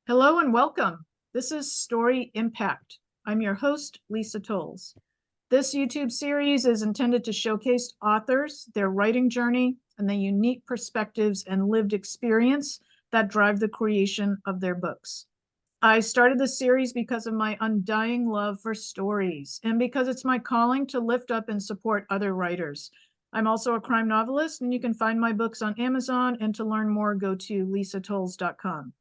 Hello and welcome. This is Story Impact. I'm your host, Lisa Tolles. This YouTube series is intended to showcase authors, their writing journey, and the unique perspectives and lived experience that drive the creation of their books. I started this series because of my undying love for stories and because it's my calling to lift up and support other writers. I'm also a crime novelist, and you can find my books on Amazon, and to learn more, go to lisatolles.com.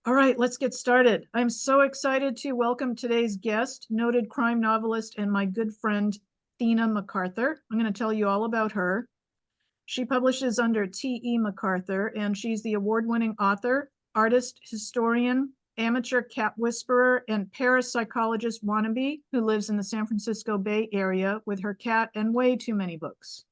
All right, let's get started. I'm so excited to welcome today's guest, noted crime novelist and my good friend, Thena MacArthur. I'm going to tell you all about her. She publishes under T.E. MacArthur, and she's the award-winning author, artist, historian, amateur cat whisperer, and parapsychologist wannabe who lives in the San Francisco Bay Area with her cat and way too many books.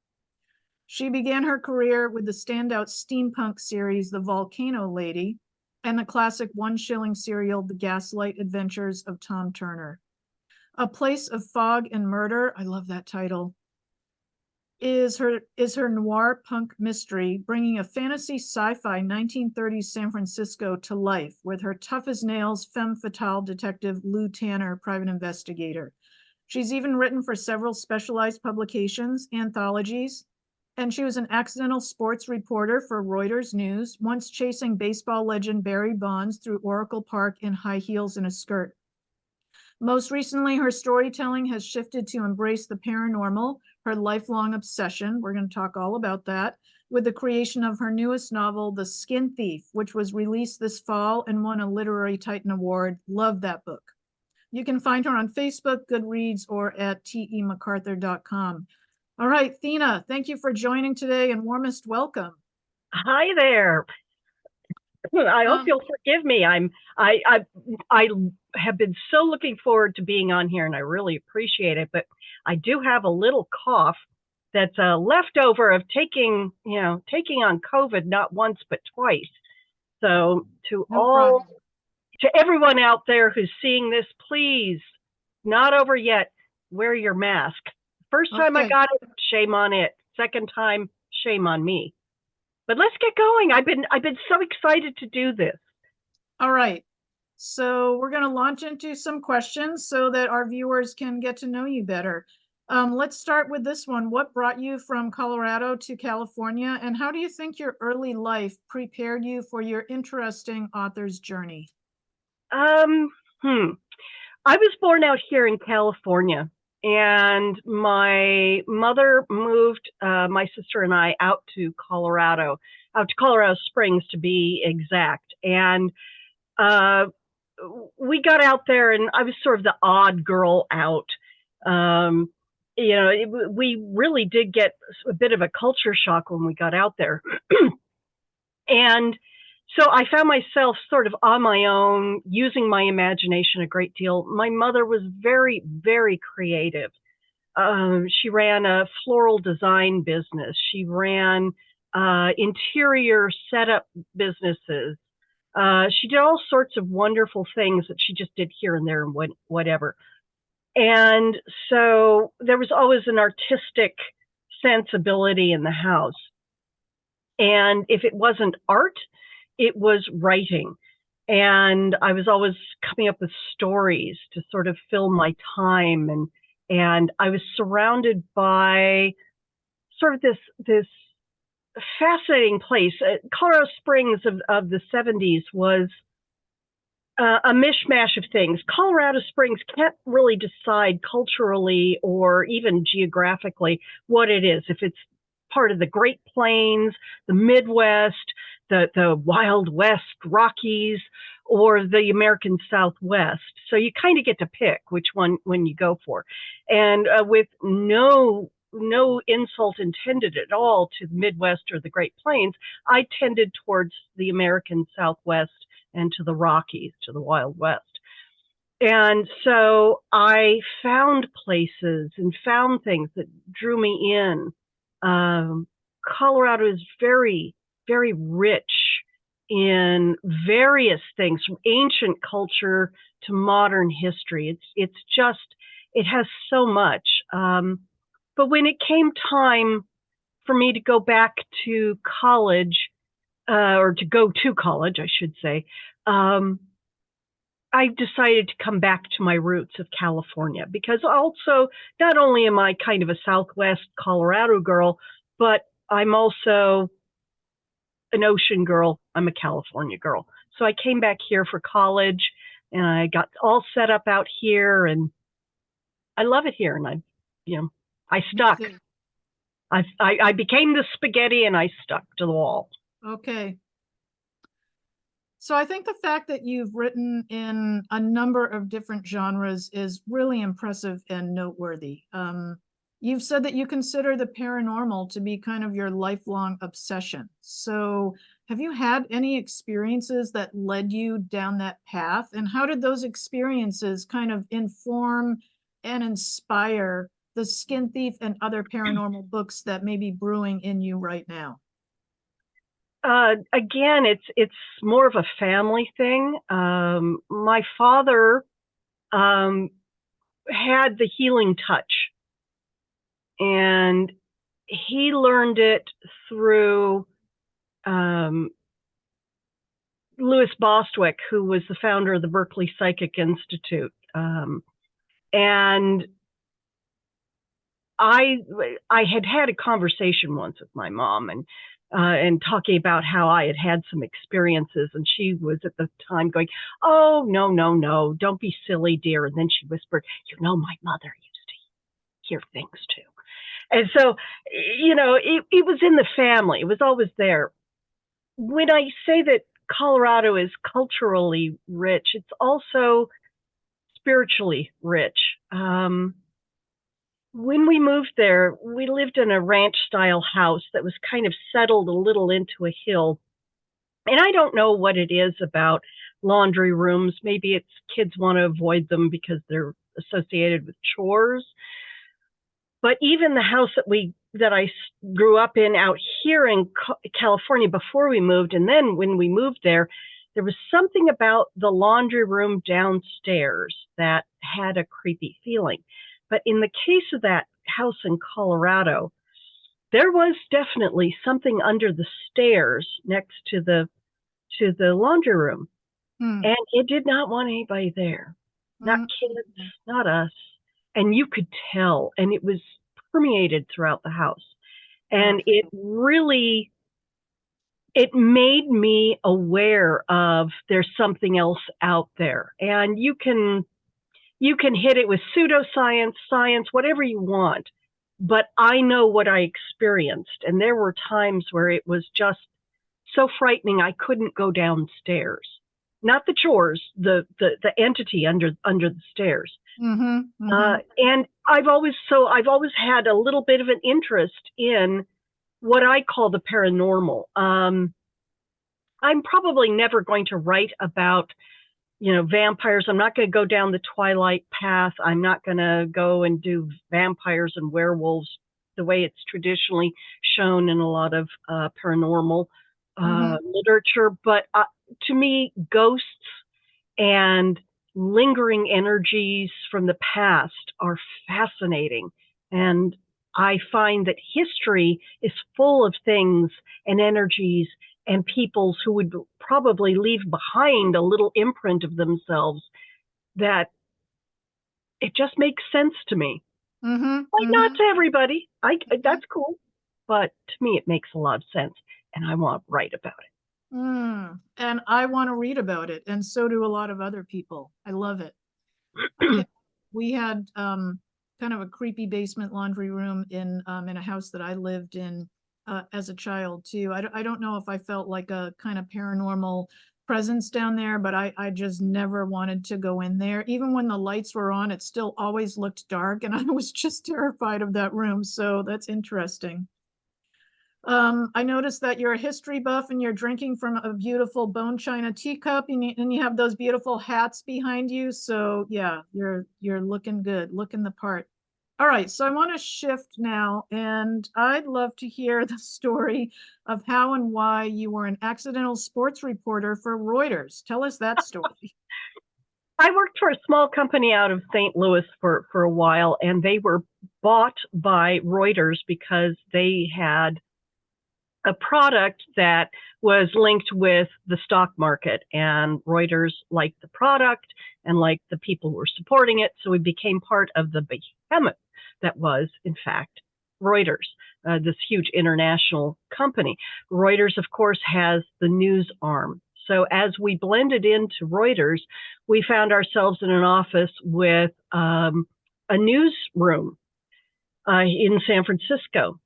She began her career with the standout steampunk series, The Volcano Lady, and the classic one-shilling serial, The Gaslight Adventures of Tom Turner. A Place of Fog and Murder, I love that title, is her noir punk mystery, bringing a fantasy sci-fi 1930s San Francisco to life with her tough-as-nails femme fatale detective Lou Tanner, private investigator. She's even written for several specialized publications, anthologies, and she was an accidental sports reporter for Reuters News, once chasing baseball legend Barry Bonds through Oracle Park in high heels and a skirt. Most recently, her storytelling has shifted to embrace the paranormal, her lifelong obsession. We're going to talk all about that, with the creation of her newest novel, The Skin Thief, which was released this fall and won a Literary Titan Award. Love that book. You can find her on Facebook, Goodreads, or at temacarthur.com. All right, Thena, thank you for joining today, and warmest welcome. Hi there. I hope Um, you'll forgive me. I have been so looking forward to being on here, and I really appreciate it. But I do have a little cough that's a leftover of taking on COVID not once but twice. So no problem. to everyone out there who's seeing this, please, not over yet. Wear your mask. First time I Okay. got it, shame on it. Second time, shame on me. But let's get going. I've been so excited to do this. All right. So we're going to launch into some questions so that our viewers can get to know you better. Let's start with this one. What brought you from Colorado to California, and how do you think your early life prepared you for your interesting author's journey? Um, hmm. I was born out here in California, and my mother moved my sister and I out to Colorado Springs to be exact. And uh, we got out there, and I was sort of the odd girl out. Um, we really did get a bit of a culture shock when we got out there. And so I found myself sort of on my own, using my imagination a great deal. My mother was very, very creative. She ran a floral design business. She ran interior setup businesses. She did all sorts of wonderful things that she just did here and there and whatever. And so there was always an artistic sensibility in the house. And if it wasn't art, it was writing. And I was always coming up with stories to sort of fill my time. And I was surrounded by sort of this fascinating place. Colorado Springs of the 70s was a mishmash of things. Colorado Springs can't really decide culturally or even geographically what it is. If it's part of the Great Plains, the Midwest, the Wild West, Rockies, or the American Southwest. So you kind of get to pick which one when you go for. And with no insult intended at all to the Midwest or the Great Plains, I tended towards the American Southwest and to the Rockies, to the Wild West. And so I found places and found things that drew me in. Um, Colorado is very, very rich in various things, from ancient culture to modern history. It has so much. But when it came time for me to go back to college, or to go to college, I should say, I decided to come back to my roots of California because also not only am I kind of a Southwest Colorado girl, but I'm also an ocean girl. I'm a California girl. So I came back here for college and I got all set up out here and I love it here. And I stuck. I became the spaghetti and I stuck to the wall. Okay. So I think the fact that you've written in a number of different genres is really impressive and noteworthy. You've said that you consider the paranormal to be kind of your lifelong obsession. So have you had any experiences that led you down that path? And how did those experiences kind of inform and inspire the Skin Thief and other paranormal books that may be brewing in you right now? Again, it's more of a family thing. My father had the healing touch, and he learned it through Louis Bostwick, who was the founder of the Berkeley Psychic Institute. And I had a conversation once with my mom and talking about how I had some experiences, and she was at the time going, "Oh, no, don't be silly, dear." And then she whispered, "My mother used to hear things too." And so, it was in the family. It was always there. When I say that Colorado is culturally rich, it's also spiritually rich. When we moved there, we lived in a ranch-style house that was kind of settled a little into a hill. And I don't know what it is about laundry rooms. Maybe it's kids want to avoid them because they're associated with chores. But even the house that I grew up in out here in California before we moved, and then when we moved there was something about the laundry room downstairs that had a creepy feeling. But in the case of that house in Colorado, there was definitely something under the stairs next to the laundry room. And it did not want anybody there. Not kids, not us. And you could tell, and it was permeated throughout the house. And it made me aware of there's something else out there. And you can hit it with pseudoscience, science, whatever you want. But I know what I experienced. And there were times where it was just so frightening I couldn't go downstairs. Not the chores, the entity under the stairs. And I've always had a little bit of an interest in what I call the paranormal. I'm probably never going to write about vampires. I'm not going to go down the Twilight path. I'm not going to go and do vampires and werewolves the way it's traditionally shown in a lot of paranormal literature. But to me, ghosts and lingering energies from the past are fascinating. And I find that history is full of things and energies and peoples who would probably leave behind a little imprint of themselves that it just makes sense to me. Not to everybody. That's cool. But to me, it makes a lot of sense. And I want to write about it. And I want to read about it. And so do a lot of other people. I love it. We had kind of a creepy basement laundry room in a house that I lived in as a child too. I don't know if I felt like a kind of paranormal presence down there, but I just never wanted to go in there. Even when the lights were on, it still always looked dark, and I was just terrified of that room. So that's interesting. I noticed that you're a history buff and you're drinking from a beautiful bone china teacup, and you have those beautiful hats behind you. So yeah, you're looking good, looking the part. All right, so I want to shift now, and I'd love to hear the story of how and why you were an accidental sports reporter for Reuters. Tell us that story. I worked for a small company out of St. Louis for a while, and they were bought by Reuters because they had a product that was linked with the stock market, and Reuters liked the product and liked the people who were supporting it. So we became part of the behemoth that was, in fact, Reuters, this huge international company. Reuters, of course, has the news arm. So as we blended into Reuters, we found ourselves in an office with a newsroom in San Francisco.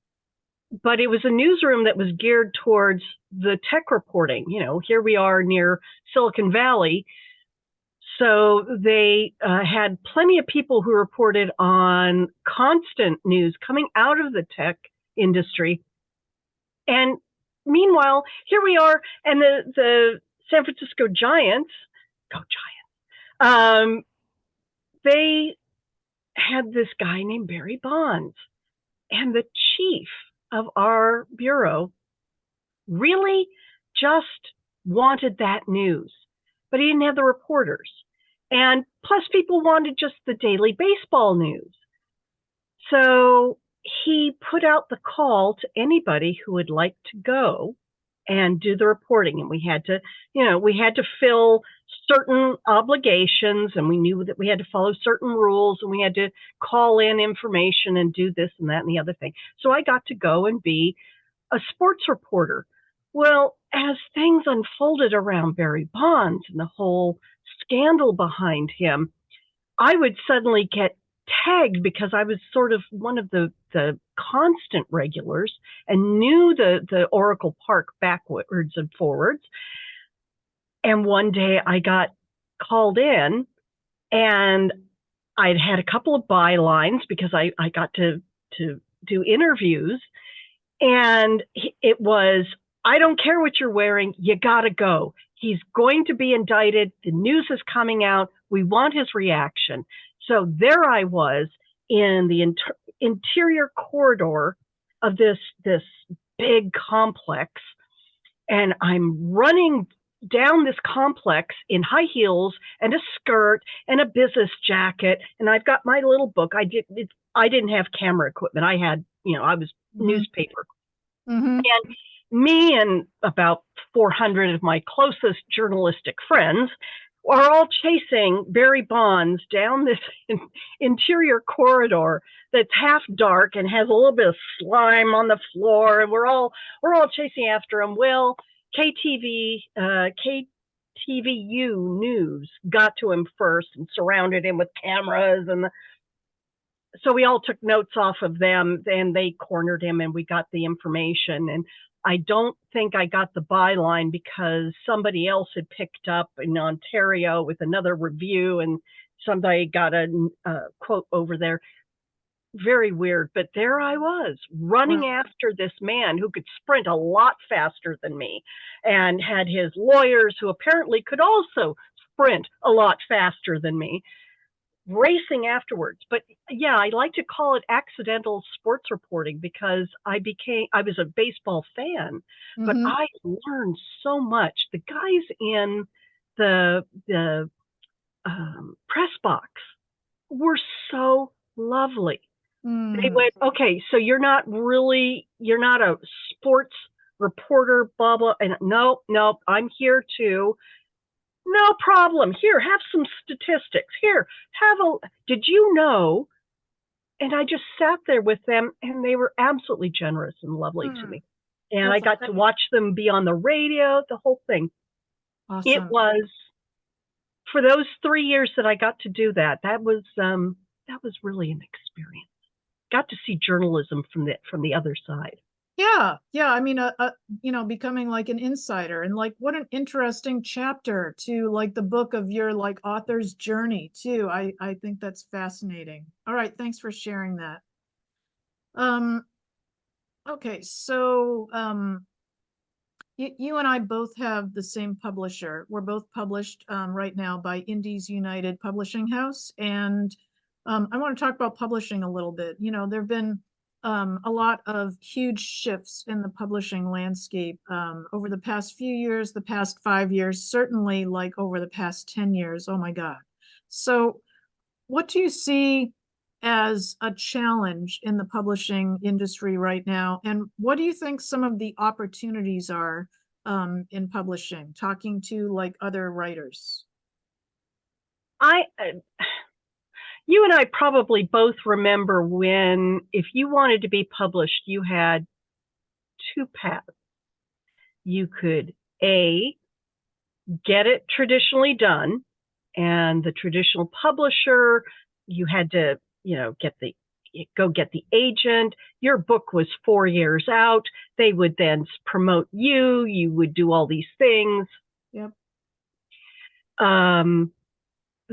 But it was a newsroom that was geared towards the tech reporting. You know, here we are near Silicon Valley. So they had plenty of people who reported on constant news coming out of the tech industry. And meanwhile, here we are, and the San Francisco Giants, go Giants, they had this guy named Barry Bonds. And the chief of our bureau really just wanted that news, but he didn't have the reporters. And plus people wanted just the daily baseball news. So he put out the call to anybody who would like to go and do the reporting. And we had to fill certain obligations, and we knew that we had to follow certain rules, and we had to call in information and do this and that and the other thing. So I got to go and be a sports reporter. Well, as things unfolded around Barry Bonds and the whole scandal behind him, I would suddenly get tagged because I was sort of one of the constant regulars and knew the Oracle Park backwards and forwards. And one day I got called in, and I'd had a couple of bylines because I got to do interviews. And it was, I don't care what you're wearing, you got to go. He's going to be indicted. The news is coming out. We want his reaction. So there I was in the interior corridor of this big complex, and I'm running down this complex in high heels and a skirt and a business jacket, and I've got my little book. I didn't have camera equipment. I had, I was newspaper. And me and about 400 of my closest journalistic friends are all chasing Barry Bonds down this interior corridor that's half dark and has a little bit of slime on the floor, and we're all chasing after him. Well, KTVU News got to him first and surrounded him with cameras, and so we all took notes off of them, and they cornered him, and we got the information. And I don't think I got the byline because somebody else had picked up in Ontario with another review, and somebody got a quote over there. Very weird, but there I was running after this man who could sprint a lot faster than me, and had his lawyers who apparently could also sprint a lot faster than me, racing afterwards. But yeah, I like to call it accidental sports reporting because I was a baseball fan, but I learned so much. The guys in the press box were so lovely. They went, okay, so you're not a sports reporter, blah, blah. And no, I'm here too. No problem. Here, have some statistics. Here, did you know? And I just sat there with them, and they were absolutely generous and lovely to me. And I got to watch them be on the radio, the whole thing. Awesome. It was, for those 3 years that I got to do that was really an experience. Got to see journalism from the other side. Yeah. I mean, becoming like an insider, and like what an interesting chapter to like the book of your like author's journey too. I think that's fascinating. All right, thanks for sharing that. Okay, so you and I both have the same publisher. We're both published right now by Indies United Publishing House, and I want to talk about publishing a little bit. There have been a lot of huge shifts in the publishing landscape over the past few years, the past 5 years, certainly like over the past 10 years. Oh my God. So what do you see as a challenge in the publishing industry right now? And what do you think some of the opportunities are in publishing, talking to like other writers? I, you and I probably both remember when, if you wanted to be published, you had two paths. You could A, get it traditionally done, and the traditional publisher, you had to, get the agent. Your book was 4 years out. They would then promote you. You would do all these things. Yep.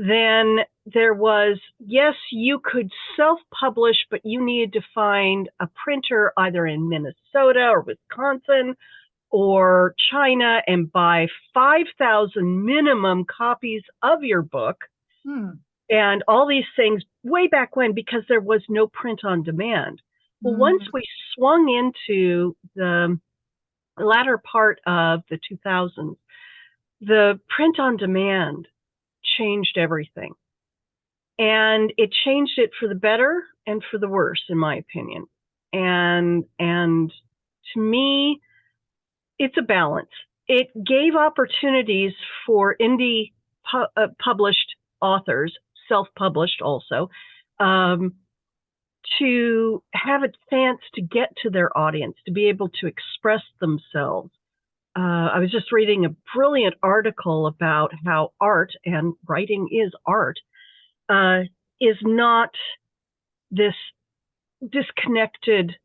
Then there was, yes, you could self-publish, but you needed to find a printer either in Minnesota or Wisconsin or China and buy 5,000 minimum copies of your book. And all these things way back when, because there was no print on demand. Well, once we swung into the latter part of the 2000s, the print on demand changed everything. And it changed it for the better and for the worse, in my opinion. And to me, it's a balance. It gave opportunities for indie published authors, self-published also, to have a chance to get to their audience, to be able to express themselves. I was just reading a brilliant article about how art, and writing is art, is not this disconnected,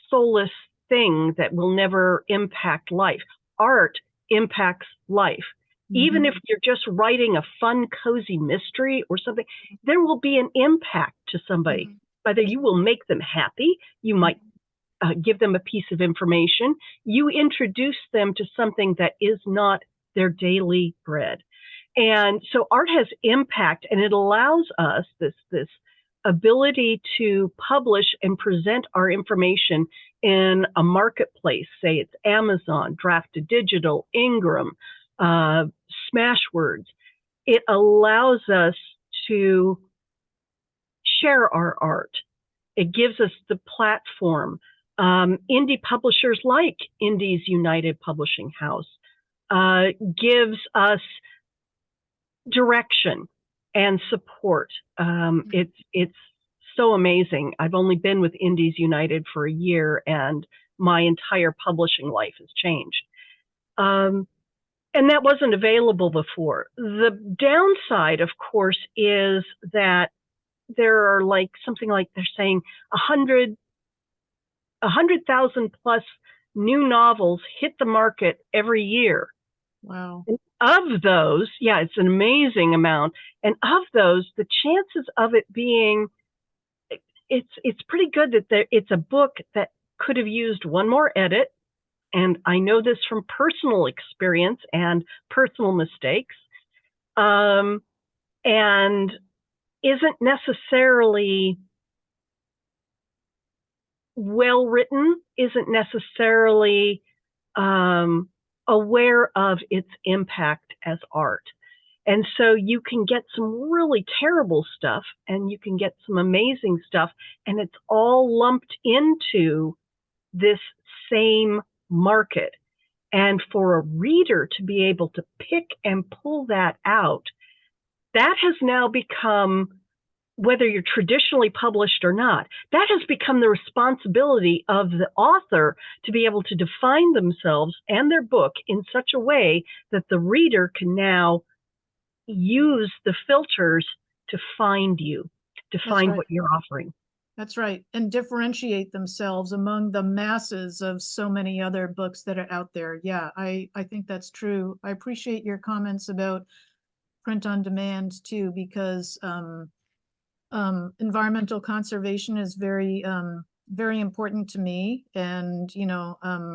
soulless thing that will never impact life. Art impacts life. Even if you're just writing a fun, cozy mystery or something, there will be an impact to somebody. Whether you will make them happy, you might give them a piece of information, you introduce them to something that is not their daily bread. And so art has impact, and it allows us this ability to publish and present our information in a marketplace. Say it's Amazon, Drafted Digital, Ingram, Smashwords. It allows us to share our art. It gives us the platform. Indie publishers like Indies United Publishing House gives us direction and support. It's so amazing. I've only been with Indies United for a year, and my entire publishing life has changed. And that wasn't available before. The downside, of course, is that there are something like they're saying 100,000 plus new novels hit the market every year. Wow. And of those, yeah, it's an amazing amount. And of those, the chances of it being, it's pretty good that it's a book that could have used one more edit. And I know this from personal experience and personal mistakes, and isn't necessarily well written, isn't necessarily aware of its impact as art. And so you can get some really terrible stuff, and you can get some amazing stuff, and it's all lumped into this same market. And for a reader to be able to pick and pull that out, that has now become, whether you're traditionally published or not, that has become the responsibility of the author to be able to define themselves and their book in such a way that the reader can now use the filters to find you, to find what you're offering. That's right. And differentiate themselves among the masses of so many other books that are out there. Yeah, I think that's true. I appreciate your comments about print on demand too, because environmental conservation is very important to me. And,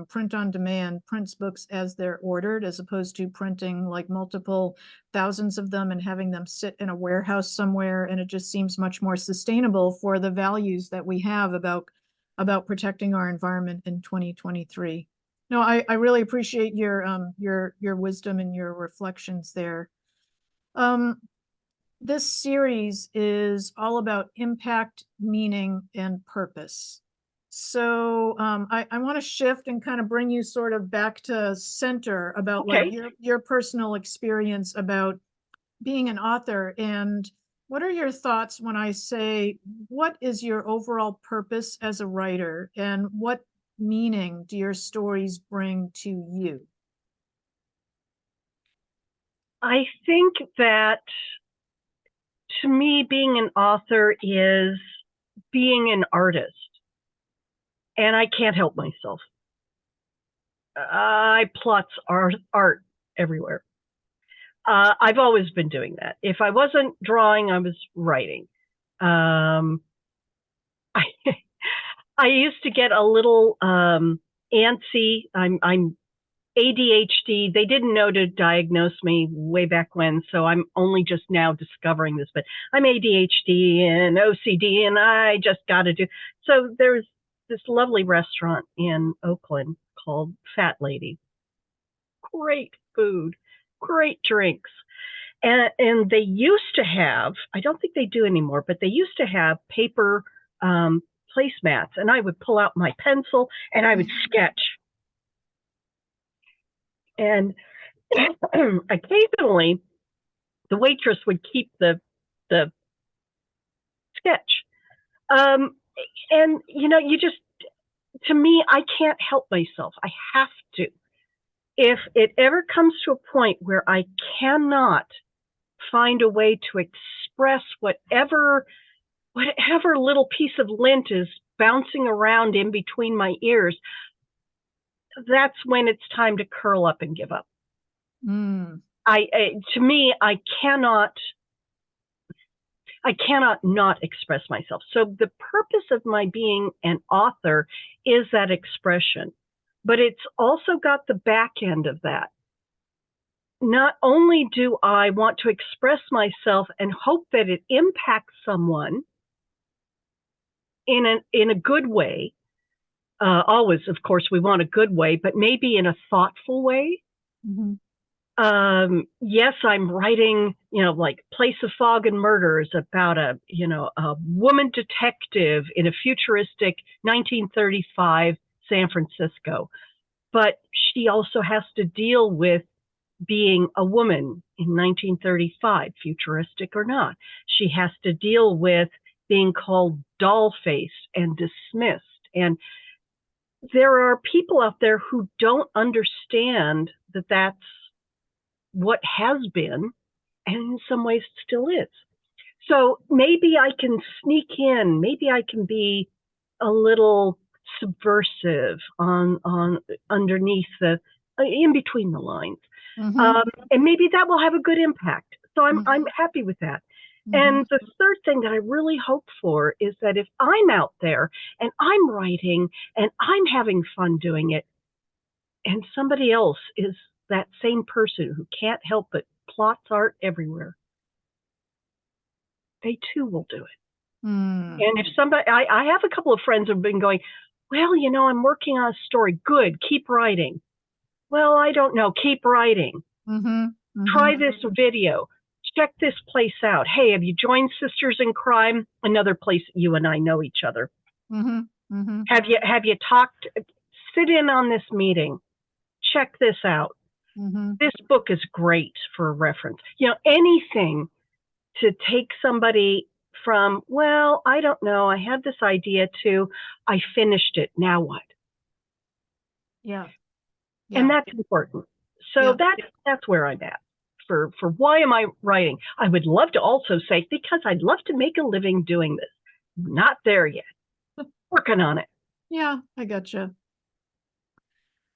print on demand prints books as they're ordered, as opposed to printing like multiple thousands of them and having them sit in a warehouse somewhere. And it just seems much more sustainable for the values that we have about protecting our environment in 2023. No, I really appreciate your wisdom and your reflections there. This series is all about impact, meaning, and purpose. So I want to shift and kind of bring you sort of back to center about like Okay. your personal experience about being an author. And what are your thoughts when I say, what is your overall purpose as a writer, and what meaning do your stories bring to you? I think that to me, being an author is being an artist, and I can't help myself. I plots art everywhere. I've always been doing that. If I wasn't drawing, I was writing. Um, I, I used to get a little antsy. I'm ADHD. They didn't know to diagnose me way back when, so I'm only just now discovering this. But I'm ADHD and OCD, and I just got to do. So there's this lovely restaurant in Oakland called Fat Lady. Great food, great drinks. And they used to have, I don't think they do anymore, but they used to have paper placemats, and I would pull out my pencil and I would sketch. And occasionally the waitress would keep the sketch. Um, and you just, to me, I can't help myself. I have to. If it ever comes to a point where I cannot find a way to express whatever little piece of lint is bouncing around in between my ears, that's when it's time to curl up and give up. Mm. To me, I cannot not express myself. So the purpose of my being an author is that expression, but it's also got the back end of that. Not only do I want to express myself and hope that it impacts someone in a good way, always, of course, we want a good way, but maybe in a thoughtful way. Mm-hmm. Yes, I'm writing, like Place of Fog and Murder is about a woman detective in a futuristic 1935 San Francisco. But she also has to deal with being a woman in 1935, futuristic or not. She has to deal with being called doll-faced and dismissed. And there are people out there who don't understand that that's what has been, and in some ways still is. So maybe I can sneak in, maybe I can be a little subversive on underneath the in between the lines. Mm-hmm. And maybe that will have a good impact. So I'm Mm-hmm. happy with that. Mm-hmm. And the third thing that I really hope for is that if I'm out there and I'm writing and I'm having fun doing it, and somebody else is that same person who can't help but plots art everywhere, they too will do it. Mm. And if somebody, I have a couple of friends who've been going, well, I'm working on a story. Good, keep writing. Well, I don't know, keep writing. Mm-hmm. Mm-hmm. Try this video. Check this place out. Hey, have you joined Sisters in Crime? Another place you and I know each other. Mm-hmm. Mm-hmm. Have you talked? Sit in on this meeting. Check this out. Mm-hmm. This book is great for a reference. Anything to take somebody from, well, I don't know, I had this idea to, I finished it, now what? Yeah. And Yeah. that's important. So Yeah. that's where I'm at. For why am I writing? I would love to also say, because I'd love to make a living doing this. Not there yet. Working on it. Yeah, I gotcha.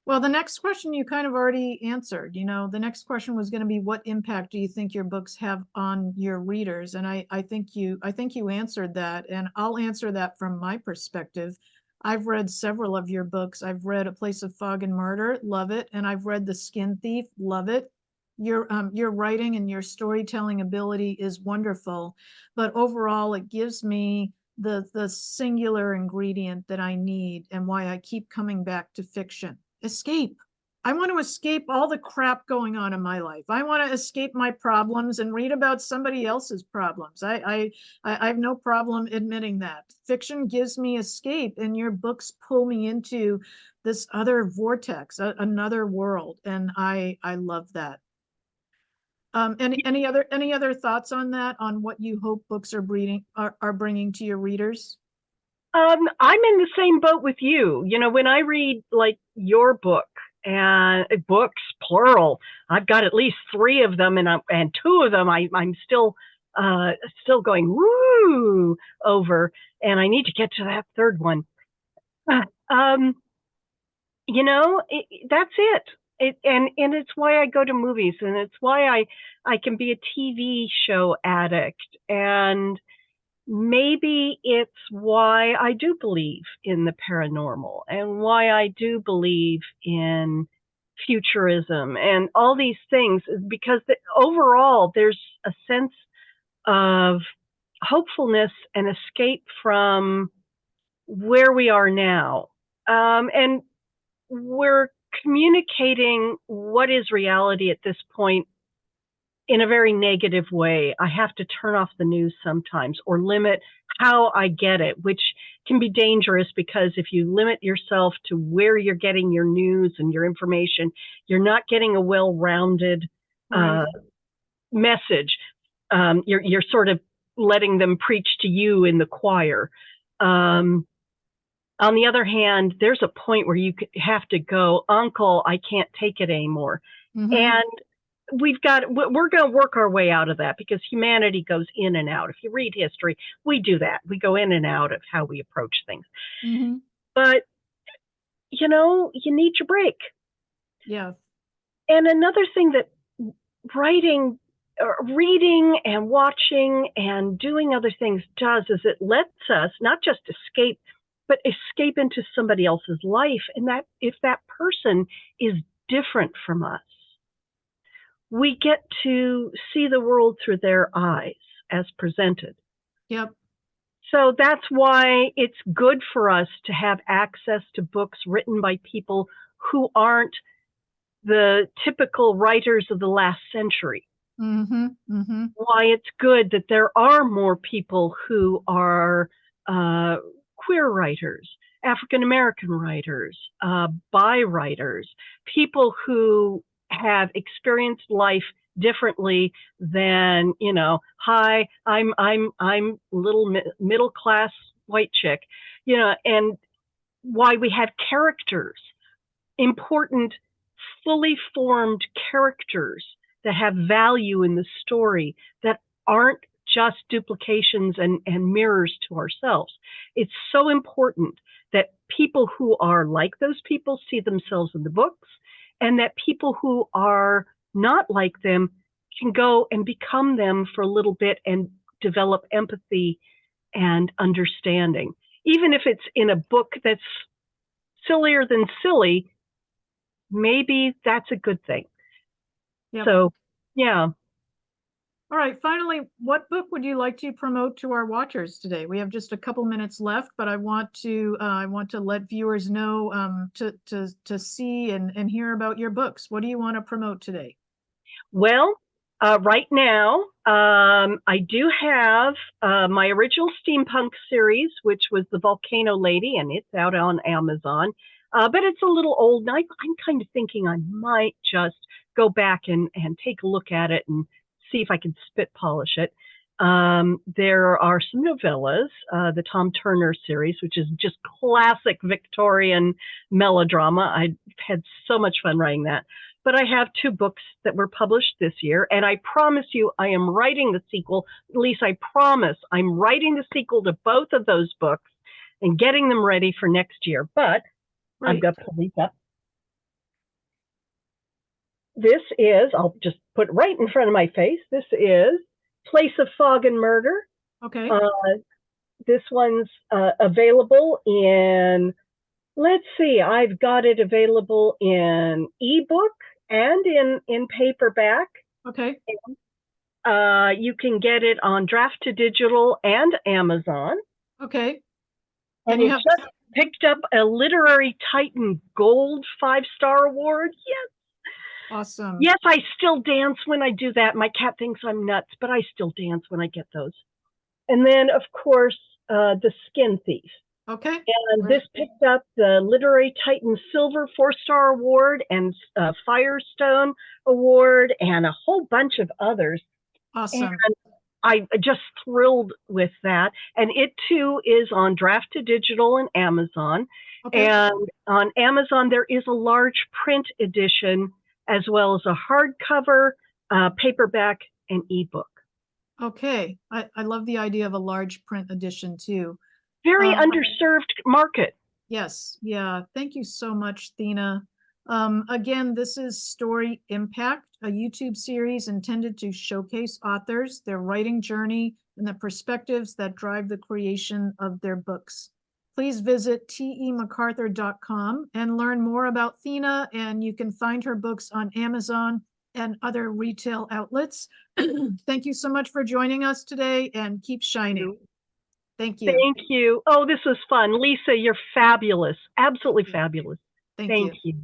Well, the next question you kind of already answered. The next question was going to be, what impact do you think your books have on your readers? And I think you answered that, and I'll answer that from my perspective. I've read several of your books. I've read A Place of Fog and Murder, love it, and I've read The Skin Thief, love it. Your writing and your storytelling ability is wonderful, but overall, it gives me the singular ingredient that I need, and why I keep coming back to fiction. Escape. I want to escape all the crap going on in my life. I want to escape my problems and read about somebody else's problems. I have no problem admitting that. Fiction gives me escape, and your books pull me into this other vortex, another world, and I love that. Any other thoughts on that? On what you hope books are bringing to your readers? I'm in the same boat with you. You know, when I read like your book and books plural, I've got at least 3 of them, and 2 of them I'm still going woo over, and I need to get to that 3rd one. Um, you know, that's it. And it's why I go to movies, and it's why I can be a TV show addict, and maybe it's why I do believe in the paranormal, and why I do believe in futurism and all these things, is because overall there's a sense of hopefulness and escape from where we are now. And we're communicating what is reality at this point in a very negative way. I have to turn off the news sometimes, or limit how I get it, which can be dangerous, because if you limit yourself to where you're getting your news and your information, you're not getting a well-rounded Right. message. You're sort of letting them preach to you in the choir. On the other hand, there's a point where you have to go, Uncle, I can't take it anymore. Mm-hmm. And we're going to work our way out of that, because humanity goes in and out. If you read history, we do that. We go in and out of how we approach things. Mm-hmm. But, you know, you need your break. Yeah. And another thing that writing, reading and watching and doing other things does is it lets us not just escape, but escape into somebody else's life. And that if that person is different from us, we get to see the world through their eyes as presented. Yep. So that's why it's good for us to have access to books written by people who aren't the typical writers of the last century. Mm-hmm. Mm-hmm. Why it's good that there are more people who are queer writers, African American writers, bi writers, people who have experienced life differently than, you know, hi, I'm little middle class white chick, you know, and why we have characters, important, fully formed characters that have value in the story, that aren't just duplications and mirrors to ourselves. It's so important that people who are like those people see themselves in the books, and that people who are not like them can go and become them for a little bit and develop empathy and understanding. Even if it's in a book that's sillier than silly, maybe that's a good thing. Yep. So, yeah. All right. Finally, what book would you like to promote to our watchers today? We have just a couple minutes left, but I want to let viewers know to see and hear about your books. What do you want to promote today? Well, right now, I do have my original steampunk series, which was The Volcano Lady, and it's out on Amazon. But it's a little old, and I'm kind of thinking I might just go back and take a look at it and see if I can spit polish it. There are some novellas, the Tom Turner series, which is just classic Victorian melodrama. I had so much fun writing that. But I have 2 books that were published this year, and I promise you I am writing the sequel. At least I promise I'm writing the sequel to both of those books and getting them ready for next year. But Right. I've got to pull these up. This is, I'll just put it right in front of my face. This is Place of Fog and Murder. Okay. This one's available in, let's see, I've got it available in ebook and in paperback. Okay. You can get it on Draft to Digital and Amazon. Okay. And And you have Picked up a Literary Titan Gold 5-star award. Yes. Awesome. Yes, I still dance when I do that. My cat thinks I'm nuts, but I still dance when I get those. And then, of course, The Skin Thief. Okay. And this picked up the Literary Titan Silver 4-star award and Firestone award and a whole bunch of others. Awesome. And I just thrilled with that. And it too is on Draft to Digital and Amazon. Okay. And on Amazon, there is a large print edition as well as a hardcover, paperback, and ebook. Okay. I love the idea of a large print edition too. Very underserved market. Yes. Yeah. Thank you so much, Thena. Again, this is Story Impact, a YouTube series intended to showcase authors, their writing journey, and the perspectives that drive the creation of their books. Please visit temacarthur.com and learn more about Thena, and you can find her books on Amazon and other retail outlets. Thank you so much for joining us today, and keep shining. Thank you. Thank you. Oh, this was fun. Lisa, you're fabulous. Absolutely fabulous. Thank you. You.